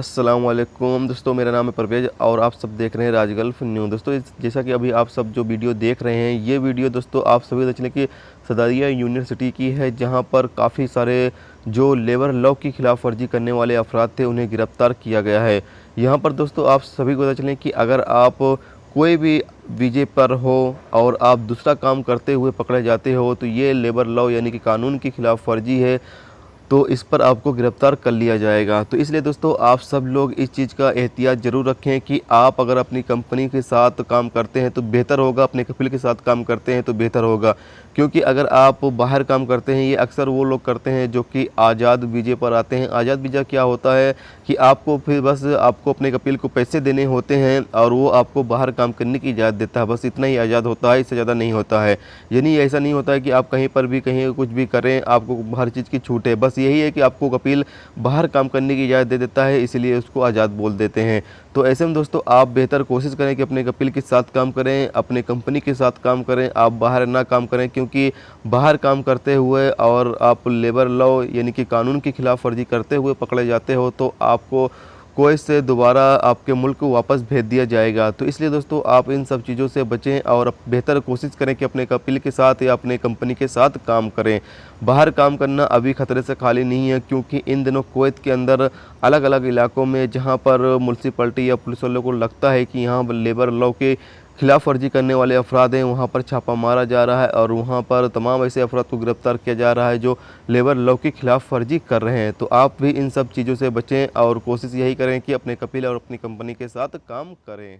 अस्सलाम वालेकुम दोस्तों, मेरा नाम है परवेज़ और आप सब देख रहे हैं राज गल्फ न्यूज़। दोस्तों जैसा कि अभी आप सब जो वीडियो देख रहे हैं, ये वीडियो दोस्तों आप सभी पता चले कि सदारिया यूनिवर्सिटी की है, जहां पर काफ़ी सारे जो लेबर लॉ की खिलाफ वर्जी करने वाले अफराद थे उन्हें गिरफ्तार किया गया है। यहाँ पर दोस्तों आप सभी को पता चलें कि अगर आप कोई भी वीजे पर हो और आप दूसरा काम करते हुए पकड़े जाते हो तो ये लेबर लॉ यानी कि कानून की खिलाफ वर्जी है, तो इस पर आपको गिरफ़्तार कर लिया जाएगा। तो इसलिए दोस्तों आप सब लोग इस चीज़ का एहतियात ज़रूर रखें कि आप अगर अपनी कंपनी के साथ काम करते हैं तो बेहतर होगा, अपने कफ़ील के साथ काम करते हैं तो बेहतर होगा। क्योंकि अगर आप बाहर काम करते हैं, ये अक्सर वो लोग करते हैं जो कि आज़ाद वीज़े पर आते हैं। आज़ाद वीज़ा क्या होता है कि आपको फिर बस आपको अपने कफ़ील को पैसे देने होते हैं और वो आपको बाहर काम करने की इजाज़त देता है, बस इतना ही आज़ाद होता है, इससे ज़्यादा नहीं होता है। यानी ऐसा नहीं होता है कि आप कहीं पर भी कहीं कुछ भी करें, आपको हर चीज़ की छूट है। बस यही है कि आपको कफ़ील बाहर काम करने की इजाज़त दे देता है, इसीलिए उसको आज़ाद बोल देते हैं। तो ऐसे में दोस्तों आप बेहतर कोशिश करें कि अपने कफ़ील के साथ काम करें, अपने कंपनी के साथ काम करें, आप बाहर ना काम करें। क्योंकि बाहर काम करते हुए और आप लेबर लॉ यानी कि कानून की खिलाफ वर्जी करते हुए पकड़े जाते हो तो आपको कोई से दोबारा आपके मुल्क को वापस भेज दिया जाएगा। तो इसलिए दोस्तों आप इन सब चीज़ों से बचें और बेहतर कोशिश करें कि अपने कफ़ील के साथ या अपने कंपनी के साथ काम करें। बाहर काम करना अभी ख़तरे से खाली नहीं है, क्योंकि इन दिनों कुवैत के अंदर अलग अलग इलाकों में जहां पर म्युनिसिपैलिटी या पुलिस वालों को लगता है कि यहाँ लेबर लॉ के खिलाफ वर्जी करने वाले अफराद हैं, वहाँ पर छापा मारा जा रहा है और वहाँ पर तमाम ऐसे अफराद को गिरफ्तार किया जा रहा है जो लेबर लॉ की खिलाफ वर्जी कर रहे हैं। तो आप भी इन सब चीज़ों से बचें और कोशिश यही करें कि अपने कफ़ील और अपनी कंपनी के साथ काम करें।